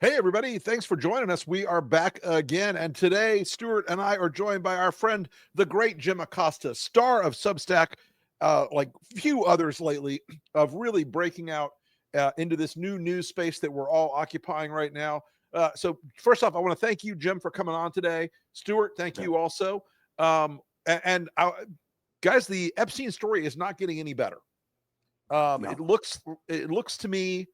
Hey, everybody. Thanks for joining us. We are back again. And today, Stuart and I are joined by our friend, the great Jim Acosta, star of Substack, like few others lately, of really breaking out into this new news space that we're all occupying right now. So, first off, I want to thank you, Jim, for coming on today. Stuart, thank you also. Guys, the Epstein story is not getting any better. No. It looks to me,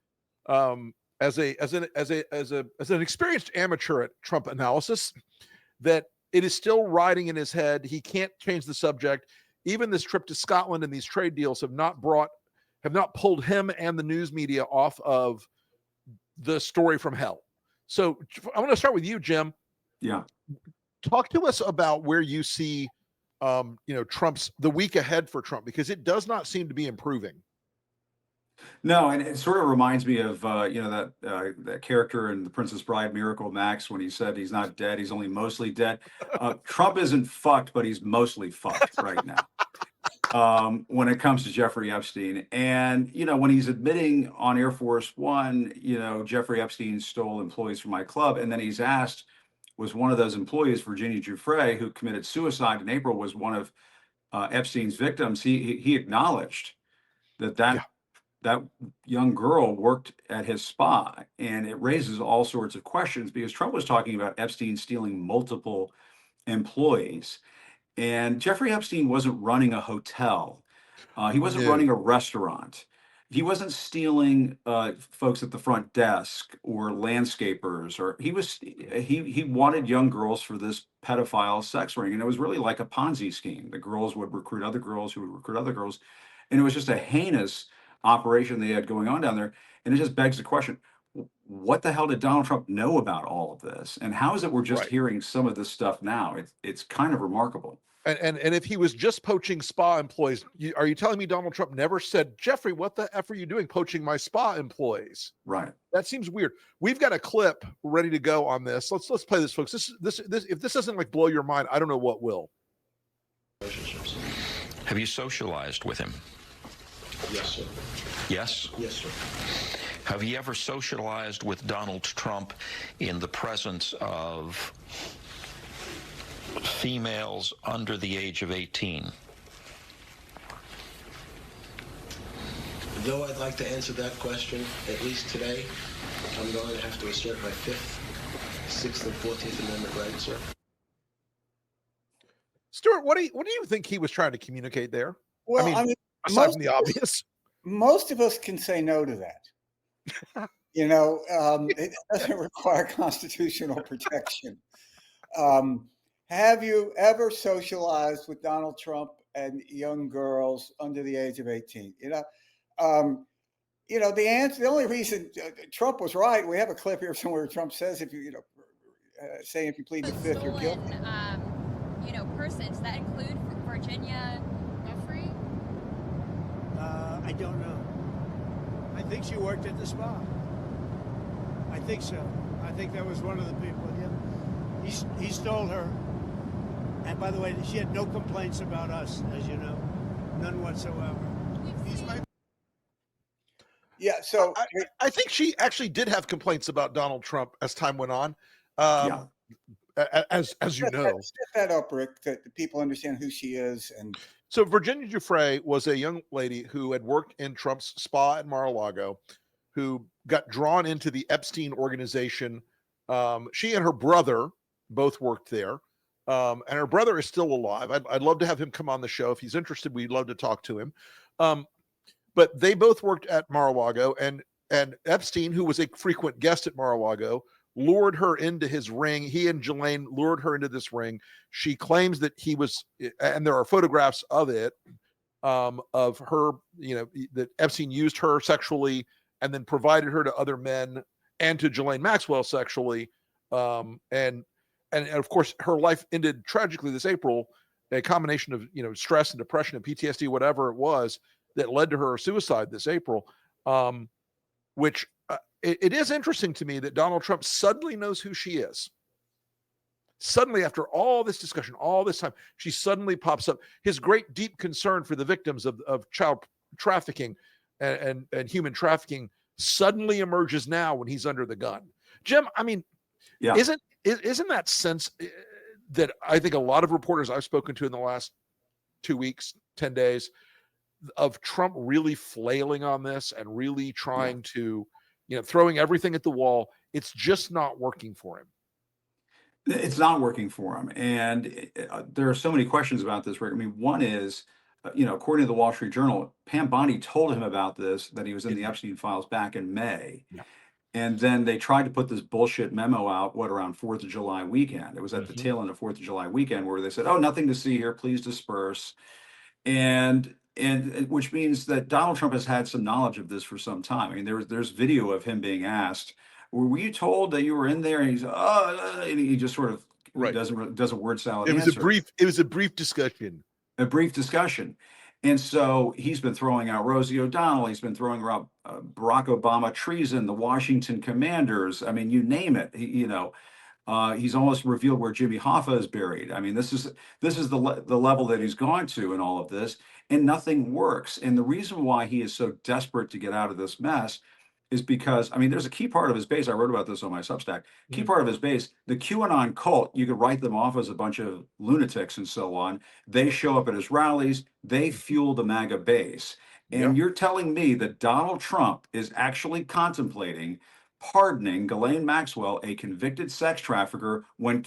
as an experienced amateur at Trump analysis, that it is still riding in his head. He can't change the subject. Even this trip to Scotland and these trade deals have not pulled him and the news media off of the story from hell. So I want to start with you, Jim. Yeah. Talk to us about where you see, the week ahead for Trump, because it does not seem to be improving. No, and it sort of reminds me of that character in The Princess Bride, Miracle Max, when he said he's not dead, he's only mostly dead. Trump isn't fucked, but he's mostly fucked right now. When it comes to Jeffrey Epstein, and when he's admitting on Air Force One, Jeffrey Epstein stole employees from my club, and then he's asked, was one of those employees, Virginia Giuffre, who committed suicide in April, was one of Epstein's victims. He acknowledged that Yeah. that young girl worked at his spa, and it raises all sorts of questions because Trump was talking about Epstein stealing multiple employees, and Jeffrey Epstein wasn't running a hotel. He wasn't No. running a restaurant. He wasn't stealing folks at the front desk or landscapers, or he wanted young girls for this pedophile sex ring, and it was really like a Ponzi scheme. The girls would recruit other girls who would recruit other girls, and it was just a heinous operation they had going on down there. And it just begs the question: what the hell did Donald Trump know about all of this, and how is it we're just Right. hearing some of this stuff now? It's kind of remarkable. And if he was just poaching spa employees, are you telling me Donald Trump never said, Jeffrey, what the F are you doing poaching my spa employees? Right. That seems weird. We've got a clip ready to go on this. Let's play this, folks. This if this doesn't like blow your mind, I don't know what will. Relationships. Have you socialized with him? Yes, sir. Yes? Yes, sir. Have you ever socialized with Donald Trump in the presence of females under the age of 18? Though I'd like to answer that question, at least today, I'm going to have to assert my 5th, 6th, and 14th Amendment rights, sir. Stuart, what do you think he was trying to communicate there? Well, aside from the obvious. Most of us can say no to that. It doesn't require constitutional protection. Have you ever socialized with Donald Trump and young girls under the age of 18? The answer, the only reason Trump was right, we have a clip here somewhere where Trump says, if you plead the 5th, you're guilty. Persons that include Virginia Giuffre? I don't know. I think she worked at the spa. I think so. I think that was one of the people. Yeah. He stole her. And by the way, she had no complaints about us, as you know. None whatsoever. Yeah, so I think she actually did have complaints about Donald Trump as time went on. Yeah. As you know. Set that up, Rick, that the people understand who she is. And so Virginia Giuffre was a young lady who had worked in Trump's spa at Mar-a-Lago, who got drawn into the Epstein organization. She and her brother both worked there. And her brother is still alive. I'd love to have him come on the show. If he's interested, we'd love to talk to him. But they both worked at Mar-a-Lago, and Epstein, who was a frequent guest at Mar-a-Lago, lured her into his ring. He and Ghislaine lured her into this ring. She claims that he was, and there are photographs of it, of her, that Epstein used her sexually and then provided her to other men and to Ghislaine Maxwell sexually. And of course, her life ended tragically this April, a combination of, stress and depression and PTSD, whatever it was, that led to her suicide this April, which it is interesting to me that Donald Trump suddenly knows who she is. Suddenly, after all this discussion, all this time, she suddenly pops up. His great deep concern for the victims of child trafficking and human trafficking suddenly emerges now when he's under the gun. Jim, I mean, Yeah. isn't that sense that I think a lot of reporters I've spoken to in the last 2 weeks, 10 days, of Trump really flailing on this and really trying to, throwing everything at the wall. It's just not working for him. It's not working for him. And there are so many questions about this, Rick. I mean, one is, according to the Wall Street Journal, Pam Bondi told him about this, that he was in the Epstein files back in May. Yeah. And then they tried to put this bullshit memo out, around 4th of July weekend. It was at the tail end of 4th of July weekend where they said, oh, nothing to see here, please disperse. And which means that Donald Trump has had some knowledge of this for some time. I mean, there's video of him being asked, were you told that you were in there? And he's, and he just sort of does a word salad It was answer. it was a brief discussion. A brief discussion. And so he's been throwing out Rosie O'Donnell. He's been throwing out Barack Obama treason, the Washington Commanders. I mean, you name it. He's almost revealed where Jimmy Hoffa is buried. I mean, this is the level that he's gone to in all of this, and nothing works. And the reason why he is so desperate to get out of this mess is because, I mean, there's a key part of his base. I wrote about this on my Substack. Key part of his base, the QAnon cult, you could write them off as a bunch of lunatics and so on. They show up at his rallies. They fuel the MAGA base. And you're telling me that Donald Trump is actually contemplating pardoning Ghislaine Maxwell, a convicted sex trafficker, when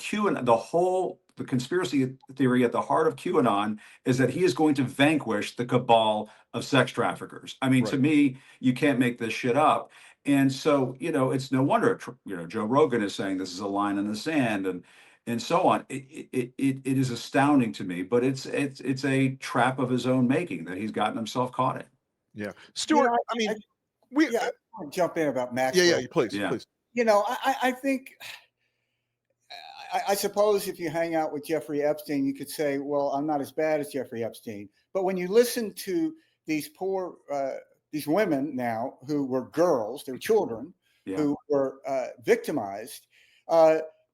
the conspiracy theory at the heart of QAnon is that he is going to vanquish the cabal of sex traffickers. I mean, to me, you can't make this shit up. And so, it's no wonder, Joe Rogan is saying this is a line in the sand and so on. It is astounding to me, but it's a trap of his own making that he's gotten himself caught in. Yeah. Stuart, I want to jump in about Maxwell. Yeah, please. I think, I suppose if you hang out with Jeffrey Epstein, you could say, well, I'm not as bad as Jeffrey Epstein. But when you listen to these these women now who were girls, they were children, who were victimized,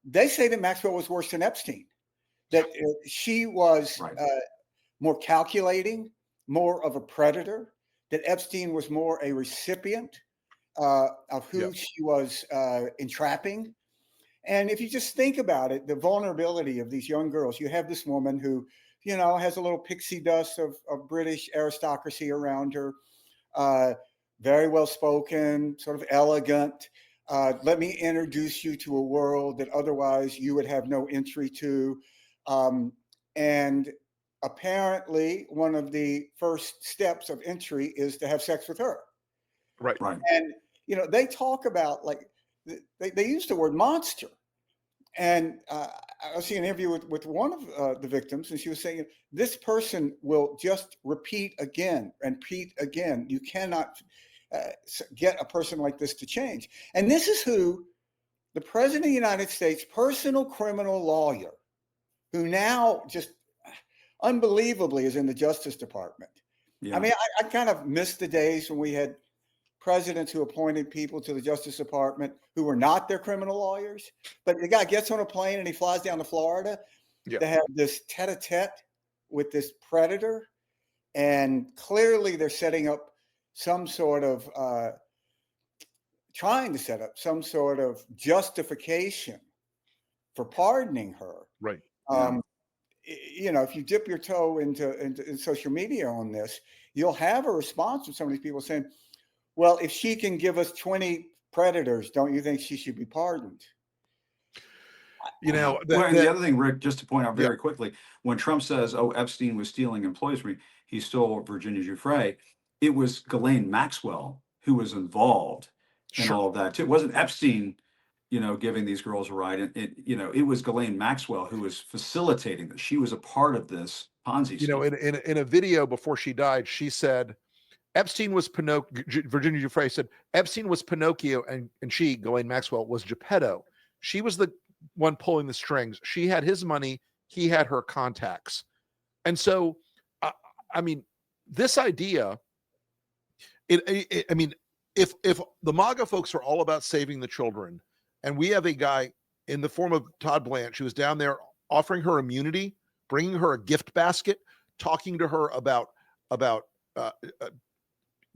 they say that Maxwell was worse than Epstein, that she was more calculating, more of a predator, that Epstein was more a recipient of who she was entrapping. And if you just think about it, the vulnerability of these young girls, you have this woman who, has a little pixie dust of British aristocracy around her, very well spoken, sort of elegant. Let me introduce you to a world that otherwise you would have no entry to. And apparently one of the first steps of entry is to have sex with her. Right. And, they talk about, like, they use the word monster. And I was seeing an interview with one of the victims, and she was saying, this person will just repeat again and repeat again. You cannot get a person like this to change. And this is who the President of the United States, personal criminal lawyer, who now just unbelievably is in the Justice Department. Yeah. I mean, I kind of missed the days when we had presidents who appointed people to the Justice Department who were not their criminal lawyers. But the guy gets on a plane and he flies down to Florida to have this tete-a-tete with this predator. And clearly they're setting up some sort of, trying to set up some sort of justification for pardoning her. Right. If you dip your toe into social media on this, you'll have a response from some of these people saying, well, if she can give us 20 predators, don't you think she should be pardoned? The other thing, Rick, just to point out very quickly, when Trump says, oh, Epstein was stealing employees from me, he stole Virginia Giuffre, it was Ghislaine Maxwell who was involved in all of that too. It wasn't Epstein, giving these girls a ride. It was Ghislaine Maxwell who was facilitating this. She was a part of this Ponzi scheme. In a video before she died, she said, Epstein was Pinocchio. Virginia Giuffre said Epstein was Pinocchio, and she, Ghislaine Maxwell, was Geppetto. She was the one pulling the strings. She had his money. He had her contacts. And so, this idea. If the MAGA folks are all about saving the children, and we have a guy in the form of Todd Blanche who was down there offering her immunity, bringing her a gift basket, talking to her about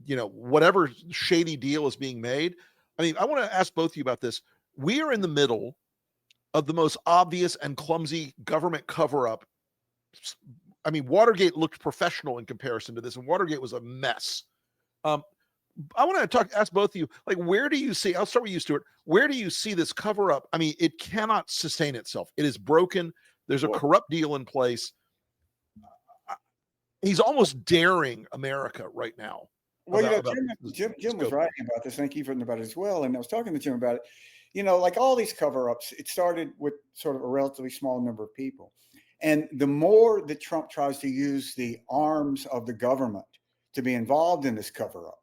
whatever shady deal is being made. I want to ask both of you about this. we are in the middle of the most obvious and clumsy government cover-up. I mean, Watergate looked professional in comparison to this, and Watergate was a mess. I want to ask both of you, like, where do you see, I'll start with you, Stuart. Where do you see this cover-up? I mean, it cannot sustain itself. It is broken. There's a corrupt deal in place. He's almost daring America right now. Well, Jim was writing about this. I think you've written about it as well. And I was talking to Jim about it. You know, like all these cover-ups, it started with sort of a relatively small number of people. And the more that Trump tries to use the arms of the government to be involved in this cover-up,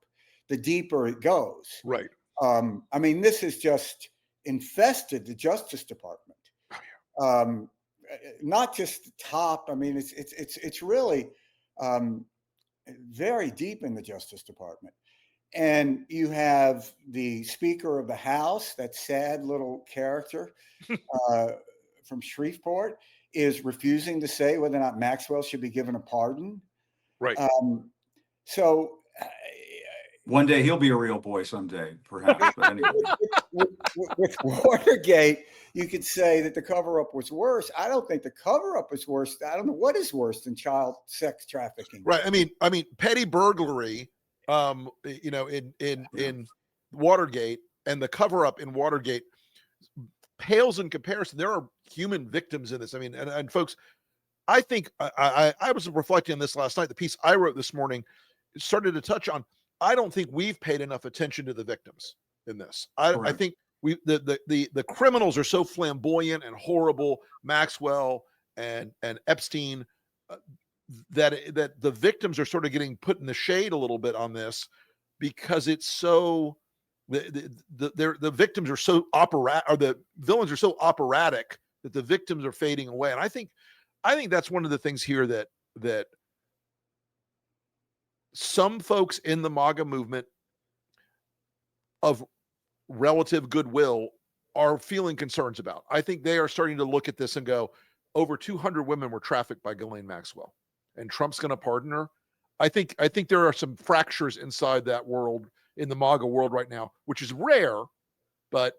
the deeper it goes. Right. I mean, this has just infested the Justice Department. Not just the top. I mean, it's really very deep in the Justice Department. And you have the Speaker of the House, that sad little character from Shreveport, is refusing to say whether or not Maxwell should be given a pardon. Right. So one day he'll be a real boy someday, perhaps. But anyway. with Watergate, you could say that the cover-up was worse. I don't think the cover-up is worse. I don't know what is worse than child sex trafficking. Right. I mean, petty burglary, you know, in Watergate, and the cover-up in Watergate pales in comparison. There are human victims in this. I mean, and folks, I think I was reflecting on this last night. The piece I wrote this morning started to touch on, I don't think we've paid enough attention to the victims in this. I think the criminals are so flamboyant and horrible, Maxwell and Epstein, that the victims are sort of getting put in the shade a little bit on this, because it's so the victims are so operatic, or the villains are so operatic, that the victims are fading away. And I think that's one of the things here that some folks in the MAGA movement of relative goodwill are feeling concerns about. I think they are starting to look at this and go, over 200 women were trafficked by Ghislaine Maxwell, and Trump's going to pardon her. I think there are some fractures inside that world, in the MAGA world right now, which is rare. But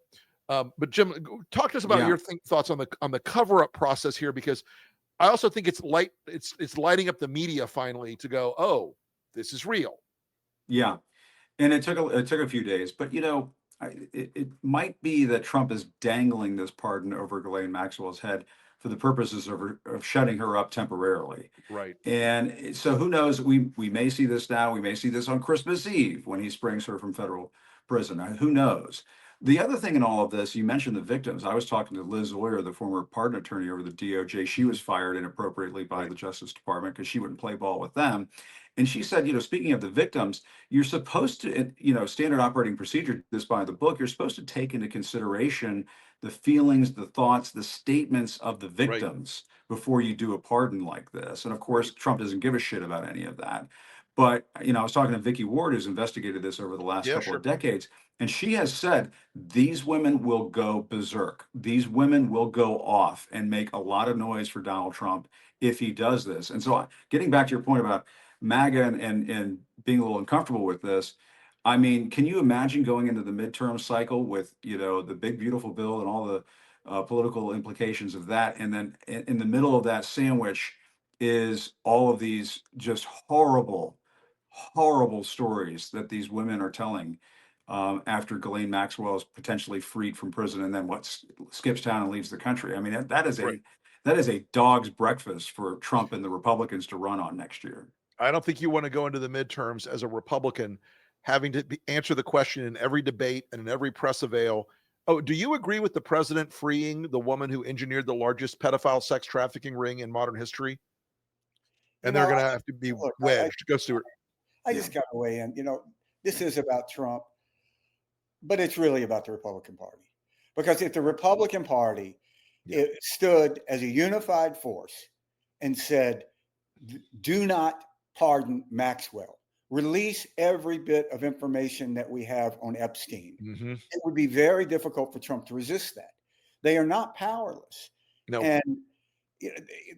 Jim, talk to us about your thoughts on the cover-up process here, because I also think it's lighting up the media finally to go, oh, this is real. Yeah, and it took a few days, but you know, it might be that Trump is dangling this pardon over Ghislaine Maxwell's head for the purposes of shutting her up temporarily. Right. And so who knows? We may see this now. We may see this on Christmas Eve when he springs her from federal prison. Who knows? The other thing in all of this, you mentioned the victims. I was talking to Liz Oyer, the former pardon attorney over the DOJ. She was fired inappropriately by the Justice Department because she wouldn't play ball with them. And she said, you know, speaking of the victims, you're supposed to, you know, standard operating procedure, this by the book, you're supposed to take into consideration the feelings, the thoughts, the statements of the victims before you do a pardon like this. And of course, Trump doesn't give a shit about any of that. But, you know, I was talking to Vicky Ward, who's investigated this over the last couple of decades, and she has said these women will go berserk. These women will go off and make a lot of noise for Donald Trump if he does this. And so getting back to your point about MAGA and being a little uncomfortable with this, I mean, can you imagine going into the midterm cycle with, you know, the big, beautiful bill and all the political implications of that, and then in the middle of that sandwich is all of these just horrible stories that these women are telling after Ghislaine Maxwell is potentially freed from prison, and then skips town and leaves the country. I mean, that is a dog's breakfast for Trump and the Republicans to run on next year. I don't think you want to go into the midterms as a Republican having to answer the question in every debate and in every press avail. Oh, do you agree with the president freeing the woman who engineered the largest pedophile sex trafficking ring in modern history? And they're going to have to be wedged. Go, Stuart. I just got to weigh in. You know, this is about Trump, but it's really about the Republican Party. Because if the Republican Party it stood as a unified force and said, do not pardon Maxwell, release every bit of information that we have on Epstein, it would be very difficult for Trump to resist that. They are not powerless. No. And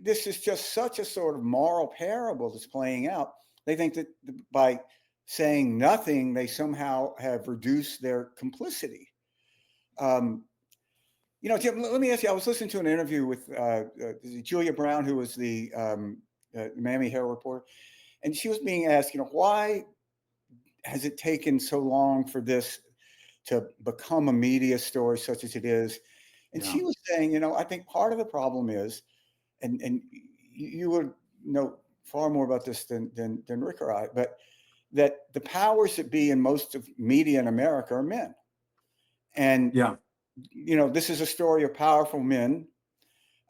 this is just such a sort of moral parable that's playing out. They think that by saying nothing, they somehow have reduced their complicity. Jim, let me ask you. I was listening to an interview with Julia Brown, who was the Miami Herald reporter, and she was being asked, why has it taken so long for this to become a media story such as it is? And she was saying, I think part of the problem is, and you would know far more about this than Rick or I, but that the powers that be in most of media in America are men. And this is a story of powerful men.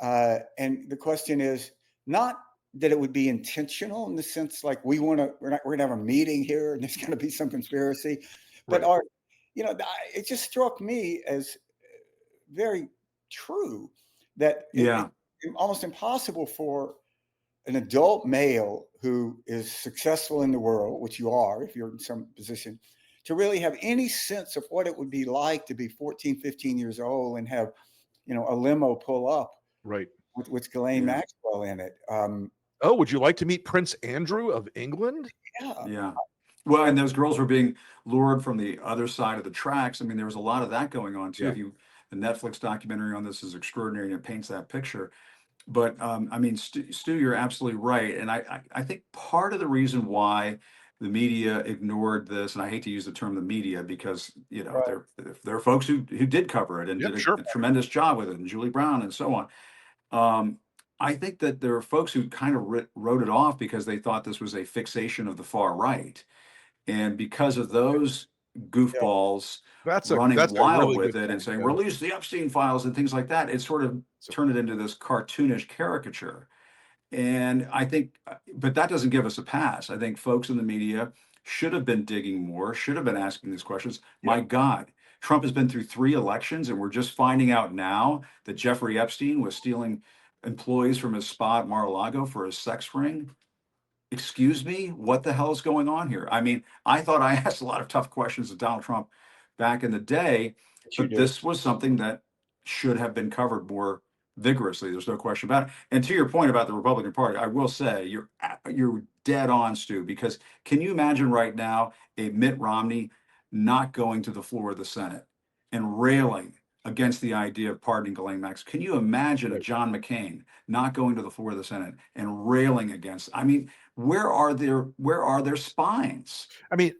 And the question is not that it would be intentional in the sense like we're gonna have a meeting here and there's gonna be some conspiracy, but it just struck me as very true that it's almost impossible for an adult male who is successful in the world, which you are if you're in some position, to really have any sense of what it would be like to be 14, 15 years old and have, a limo pull up with Ghislaine Maxwell in it. Oh, would you like to meet Prince Andrew of England? Yeah. Well, and those girls were being lured from the other side of the tracks. I mean, there was a lot of that going on too. The Netflix documentary on this is extraordinary and it paints that picture. But I mean, Stu, you're absolutely right. And I think part of the reason why the media ignored this, and I hate to use the term the media because, there are folks who did cover it and did a tremendous job with it, and Julie Brown and so on. I think that there are folks who kind of wrote it off because they thought this was a fixation of the far right. And because of those goofballs running wild with it and saying, release the Epstein files and things like that, it sort of turned it into this cartoonish caricature. And I think, but that doesn't give us a pass. I think folks in the media should have been digging more, should have been asking these questions. My God, Trump has been through 3 elections and we're just finding out now that Jeffrey Epstein was stealing employees from his spa at Mar-a-Lago for his sex ring. Excuse me, what the hell is going on here? I mean, I thought I asked a lot of tough questions of Donald Trump back in the day, but this was something that should have been covered more vigorously. There's no question about it. And to your point about the Republican Party, I will say you're dead on, Stu, because can you imagine right now a Mitt Romney not going to the floor of the Senate and railing against the idea of pardoning Ghislaine Maxwell? Can you imagine a John McCain not going to the floor of the Senate and railing against? I mean, where are their spines? I mean,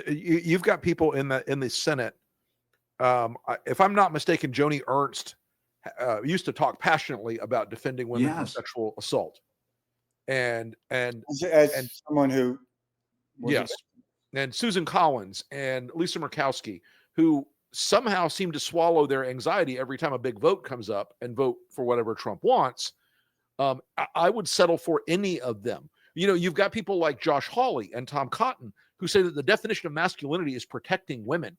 you've got people in the Senate. If I'm not mistaken, Joni Ernst used to talk passionately about defending women from sexual assault, and someone who and Susan Collins and Lisa Murkowski, who somehow seem to swallow their anxiety every time a big vote comes up and vote for whatever Trump wants. I would settle for any of them. You've got people like Josh Hawley and Tom Cotton who say that the definition of masculinity is protecting women,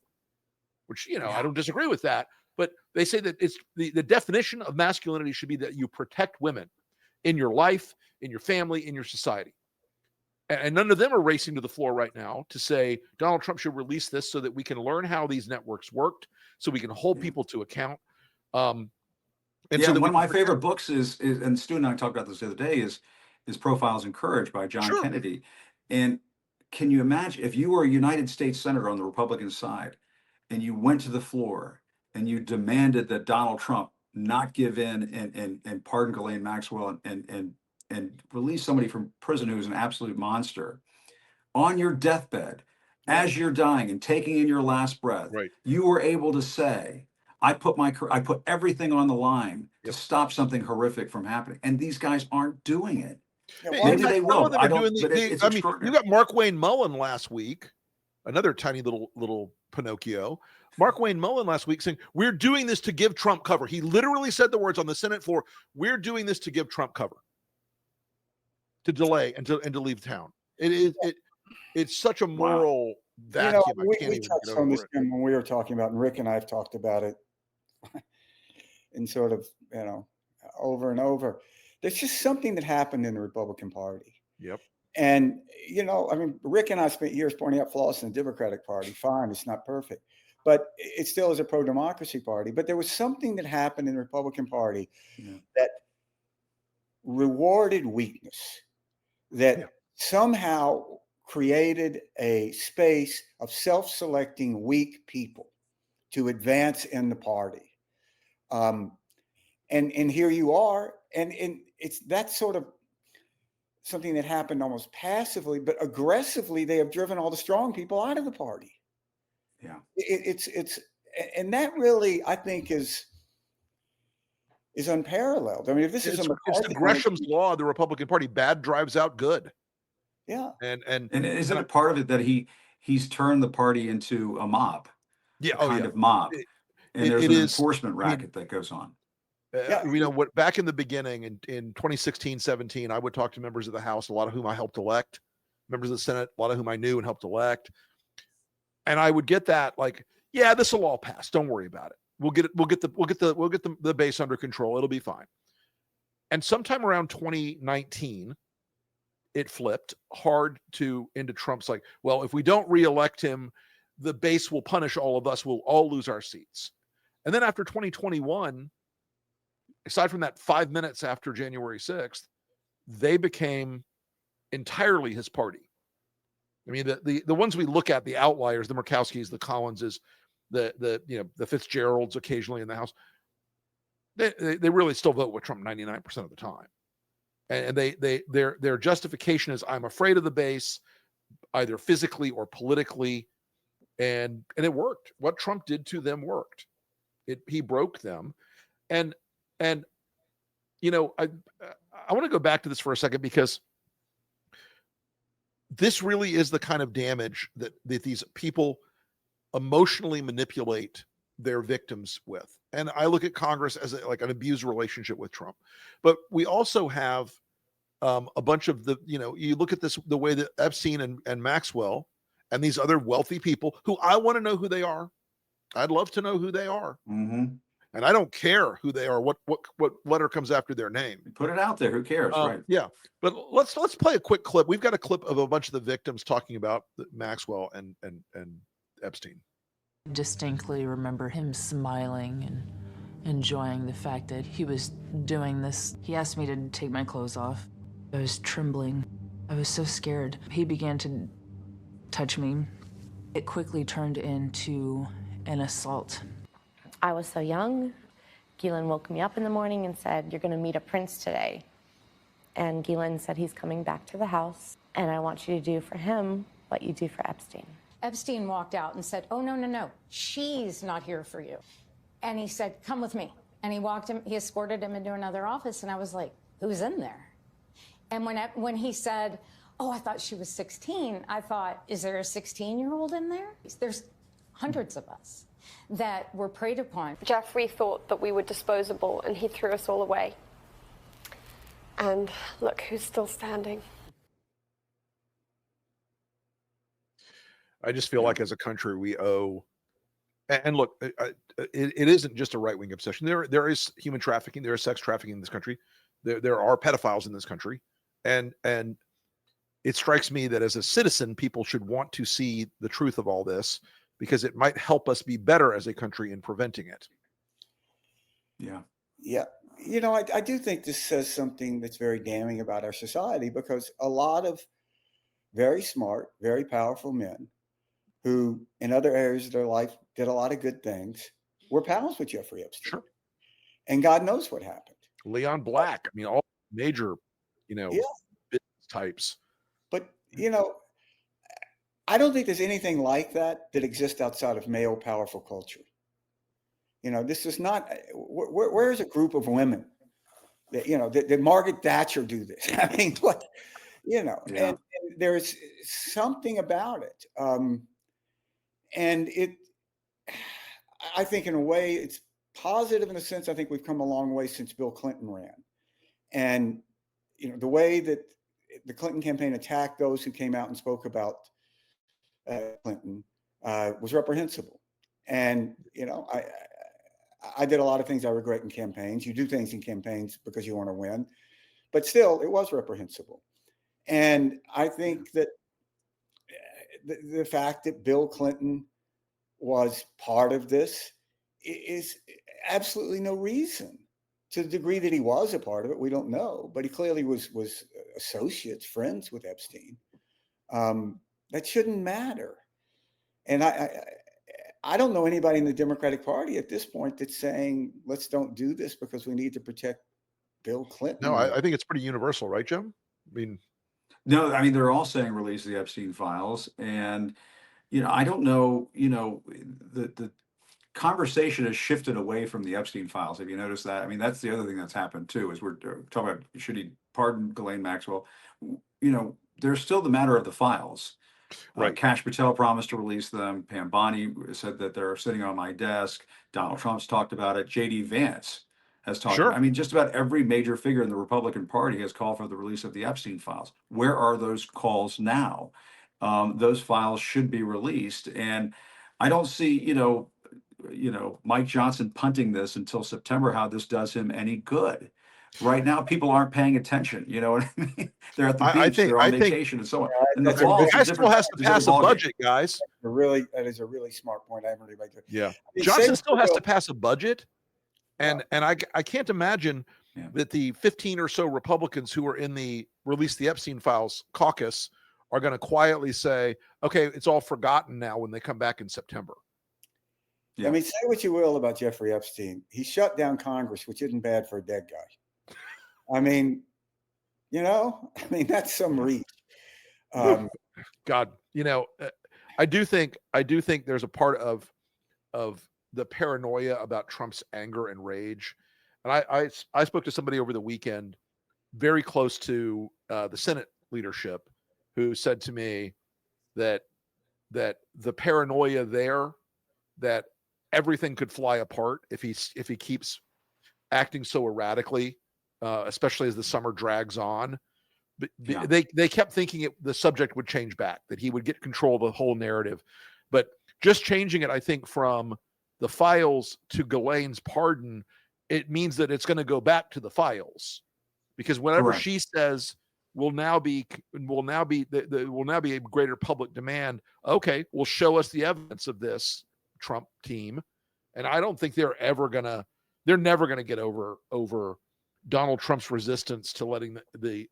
which, I don't disagree with that, but they say that it's the definition of masculinity should be that you protect women in your life, in your family, in your society. And none of them are racing to the floor right now to say Donald Trump should release this so that we can learn how these networks worked, so we can hold people to account. One of my favorite books is, and Stu and I talked about this the other day, is Profiles in Courage by John Kennedy. And can you imagine if you were a United States Senator on the Republican side and you went to the floor and you demanded that Donald Trump not give in and pardon Ghislaine Maxwell and release somebody from prison who's an absolute monster on your deathbed, as you're dying and taking in your last breath, you were able to say, I put everything on the line to stop something horrific from happening. And these guys aren't doing it. Maybe they will. I don't, but it's extraordinary. You got Mark Wayne Mullen last week, another tiny little Pinocchio. Mark Wayne Mullen last week saying, we're doing this to give Trump cover. He literally said the words on the Senate floor, we're doing this to give Trump cover, to delay and to leave town. It's such a moral vacuum. We touched on this when we were talking about, and Rick and I have talked about it in sort of, over and over. There's just something that happened in the Republican Party. Yep. And, Rick and I spent years pointing out flaws in the Democratic Party. Fine, it's not perfect, but it still is a pro-democracy party. But there was something that happened in the Republican Party that rewarded weakness, that somehow created a space of self-selecting weak people to advance in the party. And here you are, and it's that sort of something that happened almost passively, but aggressively, they have driven all the strong people out of the party. Yeah. It's and that really, I think, is unparalleled. I mean, if this is It's, a it's the McCarthy Gresham's law of the Republican Party. Bad drives out good. yeah, And And isn't it part of it that he's turned the party into a mob, yeah, a oh kind yeah. of mob, It, and there's it an is. enforcement I mean, racket that goes on. Yeah. you know what? Back in the beginning, in 2016, 17, I would talk to members of the House, a lot of whom I helped elect, members of the Senate, a lot of whom I knew and helped elect, and I would get that like, yeah, this will all pass. Don't worry about it. We'll get the base under control. It'll be fine. And sometime around 2019, it flipped hard into Trump's like, well, if we don't reelect him, the base will punish all of us. We'll all lose our seats. And then after 2021, aside from that 5 minutes after January 6th, they became entirely his party. I mean, the ones we look at, the outliers, the Murkowskis, the Collinses, the Fitzgeralds occasionally in the House, they really still vote with Trump 99% of the time. And their justification is, I'm afraid of the base, either physically or politically, and it worked. What Trump did to them worked. He broke them, and you know, I want to go back to this for a second, because this really is the kind of damage that these people emotionally manipulate their victims with. And I look at Congress as like an abused relationship with Trump. But we also have a bunch of you look at this, the way that Epstein and Maxwell and these other wealthy people, who I want to know who they are. I'd love to know who they are. Mm-hmm. And I don't care who they are, what letter comes after their name. Put it out there. Who cares? Right. Yeah. But let's play a quick clip. We've got a clip of a bunch of the victims talking about Maxwell and Epstein. Distinctly remember him smiling and enjoying the fact that he was doing this. He asked me to take my clothes off. I was trembling. I was so scared. He began to touch me. It quickly turned into an assault. I was so young. Ghislaine woke me up in the morning and said, "You're gonna meet a prince today." And Ghislaine said, "He's coming back to the house, and I want you to do for him what you do for Epstein." Epstein walked out and said, "Oh, no, no, no, she's not here for you." And he said, "Come with me." And he escorted him into another office, and I was like, who's in there? And when he said, "Oh, I thought she was 16, I thought, is there a 16-year-old in there? There's hundreds of us that were preyed upon. Jeffrey thought that we were disposable, and he threw us all away. And look who's still standing. I just feel like as a country we owe, and look, it isn't just a right-wing obsession. There is human trafficking, there is sex trafficking in this country, there are pedophiles in this country, and it strikes me that as a citizen, people should want to see the truth of all this, because it might help us be better as a country in preventing it. Yeah. Yeah. You know, I do think this says something that's very damning about our society, because a lot of very smart, very powerful men who in other areas of their life did a lot of good things were pals with Jeffrey Epstein. Sure. And God knows what happened. Leon Black, I mean, all major, business types. But, I don't think there's anything like that exists outside of male powerful culture. This is not, where's a group of women that, that Margaret Thatcher do this? I mean, what, and there's something about it. And I think in a way it's positive in a sense. I think we've come a long way since Bill Clinton ran. And, the way that the Clinton campaign attacked those who came out and spoke about Clinton was reprehensible. And, I did a lot of things I regret in campaigns. You do things in campaigns because you want to win, but still it was reprehensible. And I think that the fact that Bill Clinton was part of this is absolutely no reason. To the degree that he was a part of it, we don't know, but he clearly was associates, friends with Epstein. That shouldn't matter. And I don't know anybody in the Democratic Party at this point that's saying, let's don't do this because we need to protect Bill Clinton. No, I think it's pretty universal, right, Jim? I mean, No, I mean, they're all saying release the Epstein files. And, I don't know, the conversation has shifted away from the Epstein files. Have you noticed that? I mean, that's the other thing that's happened too, is we're talking about, should he pardon Ghislaine Maxwell? There's still the matter of the files. Right. Kash Patel promised to release them. Pam Bondi said that they're sitting on my desk. Donald Trump's talked about it. J.D. Vance has talked Sure. about it. I mean, just about every major figure in the Republican Party has called for the release of the Epstein files. Where are those calls now? Those files should be released. And I don't see, Mike Johnson punting this until September, how this does him any good. Right now, people aren't paying attention. You know what I mean? They're at the beach, they're on vacation, and so on. And the fall, the guy still has to pass a budget, guys. That is a really smart point. I haven't really made it. Yeah, I mean, Johnson still has to pass a budget, and I can't imagine that the 15 or so Republicans who are in the Release the Epstein Files caucus are going to quietly say, okay, it's all forgotten now when they come back in September. I mean, say what you will about Jeffrey Epstein. He shut down Congress, which isn't bad for a dead guy. I mean, that's some reach. God, I do think there's a part of the paranoia about Trump's anger and rage. And I spoke to somebody over the weekend, very close to the Senate leadership, who said to me that the paranoia there, that everything could fly apart if he keeps acting so erratically. Especially as the summer drags on, but they kept thinking the subject would change back, that he would get control of the whole narrative. But just changing it, I think, from the files to Ghislaine's pardon, it means that it's going to go back to the files, because whatever she says will now be a greater public demand. Okay, well, show us the evidence of this, Trump team, and I don't think they're never gonna get over Donald Trump's resistance to letting the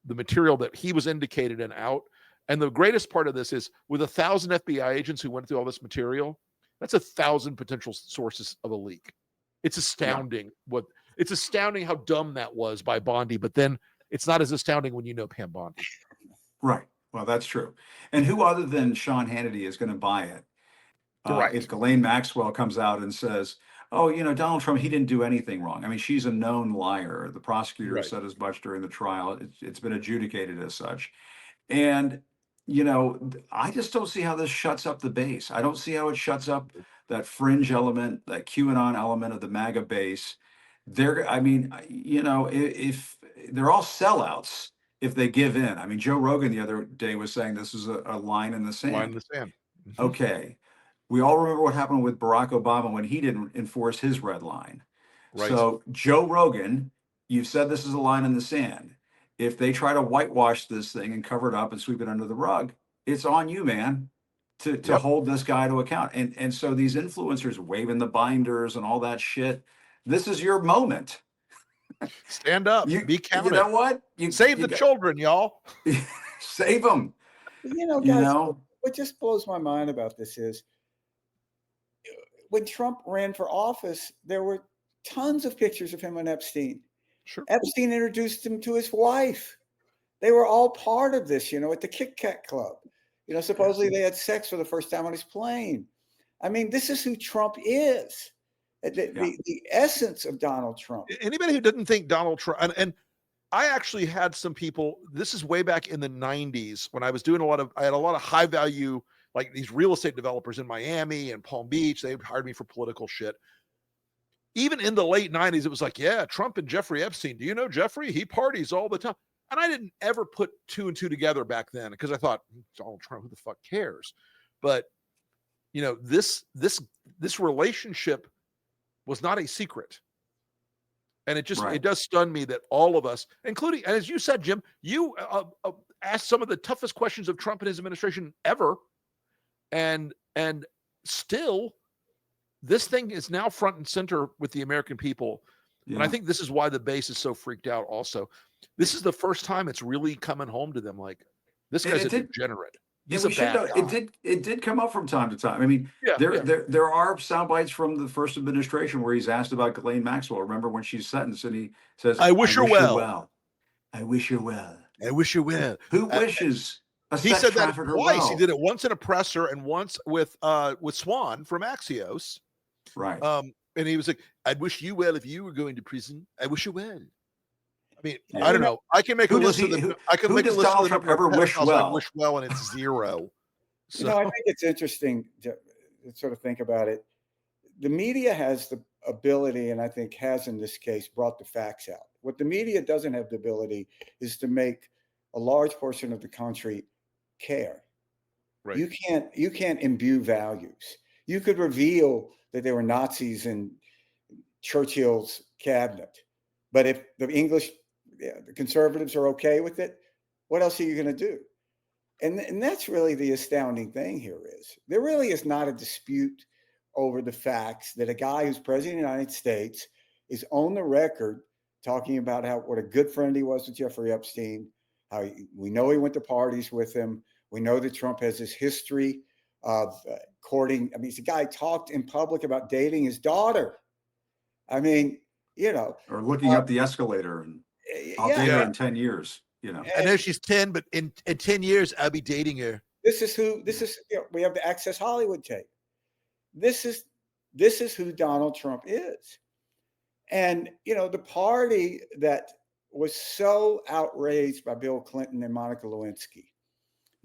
material that he was indicated in out. And the greatest part of this is, with 1,000 FBI agents who went through all this material, that's 1,000 potential sources of a leak. It's astounding it's astounding how dumb that was by Bondi, but then it's not as astounding when you know Pam Bondi. Right. Well, that's true. And who other than Sean Hannity is going to buy it? If Ghislaine Maxwell comes out and says, oh, Donald Trump, he didn't do anything wrong. I mean, she's a known liar. The prosecutor said as much during the trial. It's been adjudicated as such. And, I just don't see how this shuts up the base. I don't see how it shuts up that fringe element, that QAnon element of the MAGA base. If they're all sellouts if they give in. I mean, Joe Rogan the other day was saying this is a line in the sand. Line in the sand. Mm-hmm. Okay. We all remember what happened with Barack Obama when he didn't enforce his red line. Right. So Joe Rogan, you've said this is a line in the sand. If they try to whitewash this thing and cover it up and sweep it under the rug, it's on you, man, to hold this guy to account. And so these influencers waving the binders and all that shit, this is your moment. Stand up, be counted. You know what? Save the children, y'all. Save them. Guys, what just blows my mind about this is, when Trump ran for office, there were tons of pictures of him and Epstein. Sure. Epstein introduced him to his wife. They were all part of this, at the Kit Kat Club. Supposedly they had sex for the first time on his plane. I mean, this is who Trump is. The essence of Donald Trump. Anybody who didn't think Donald Trump, and I actually had some people, this is way back in the 90s when I was doing I had a lot of high value, like these real estate developers in Miami and Palm Beach. They hired me for political shit. Even in the late 90s, it was like, yeah, Trump and Jeffrey Epstein. Do you know Jeffrey? He parties all the time. And I didn't ever put two and two together back then, because I thought, Donald Trump, who the fuck cares? But, this relationship was not a secret. And it just, it does stun me that all of us, including, and as you said, Jim, you asked some of the toughest questions of Trump and his administration ever. And still, this thing is now front and center with the American people. Yeah. And I think this is why the base is so freaked out also. This is the first time it's really coming home to them. Like, this guy's a degenerate. He's we a should bad know. guy. It did come up from time to time. I mean, Yeah, there are sound bites from the first administration where he's asked about Ghislaine Maxwell. Remember when she's sentenced and he says, I wish her well. I wish her well. I wish her well. Who wishes a He sex said that trafficker twice. well? He did it once in a presser and once with Swan from Axios. Right. And he was like, I'd wish you well if you were going to prison. I wish you well. I mean, Yeah. I don't know. I can make a list of them. I can make a list of the Trump number ever of wish pedophiles well? I wish well, and it's 0. So, You know, I think it's interesting to sort of think about it. The media has the ability, and I think has in this case, brought the facts out. What the media doesn't have the ability is to make a large portion of the country care. right. You can't imbue values. You could reveal that there were Nazis in Churchill's cabinet, but if the the conservatives are okay with it, what else are you going to do? And that's really the astounding thing here is there really is not a dispute over the facts that a guy who's president of the United States is on the record talking about what a good friend he was with Jeffrey Epstein, we know he went to parties with him. We know that Trump has this history of courting. I mean, he's a guy talked in public about dating his daughter. I mean, Or looking up the escalator and I'll date her in 10 years. I know she's 10, but in 10 years, I'll be dating her. This is we have the Access Hollywood tape. This is who Donald Trump is. And, the party that was so outraged by Bill Clinton and Monica Lewinsky,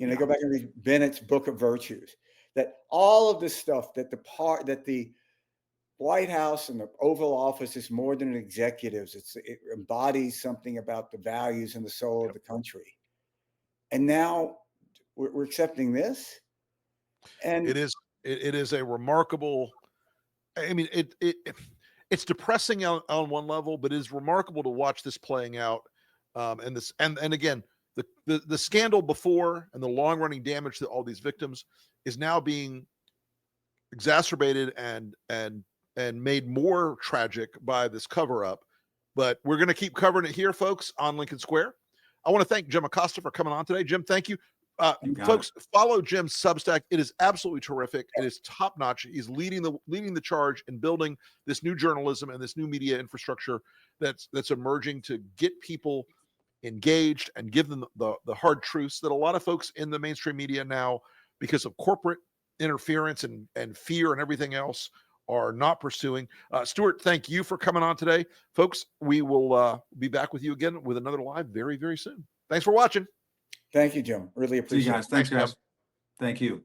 go back and read Bennett's Book of Virtues, that all of this stuff that the White House and the Oval Office is more than executives. It embodies something about the values and the soul of the country. And now we're accepting this. And it is a remarkable. I mean, it's depressing on one level, but it is remarkable to watch this playing out. And again, the scandal before and the long running damage to all these victims is now being exacerbated and made more tragic by this cover up. But we're going to keep covering it here, folks, on Lincoln Square. I want to thank Jim Acosta for coming on today. Jim, thank you. Folks, follow Jim's Substack. It is absolutely terrific. It is top notch. He's leading the charge in building this new journalism and this new media infrastructure that's emerging to get people engaged and give them the hard truths that a lot of folks in the mainstream media now, because of corporate interference and fear and everything else, are not pursuing. Stuart, thank you for coming on today. Folks, we will be back with you again with another live very, very soon. Thanks for watching. Thank you, Jim. Really appreciate it. Thanks, guys. Thank you.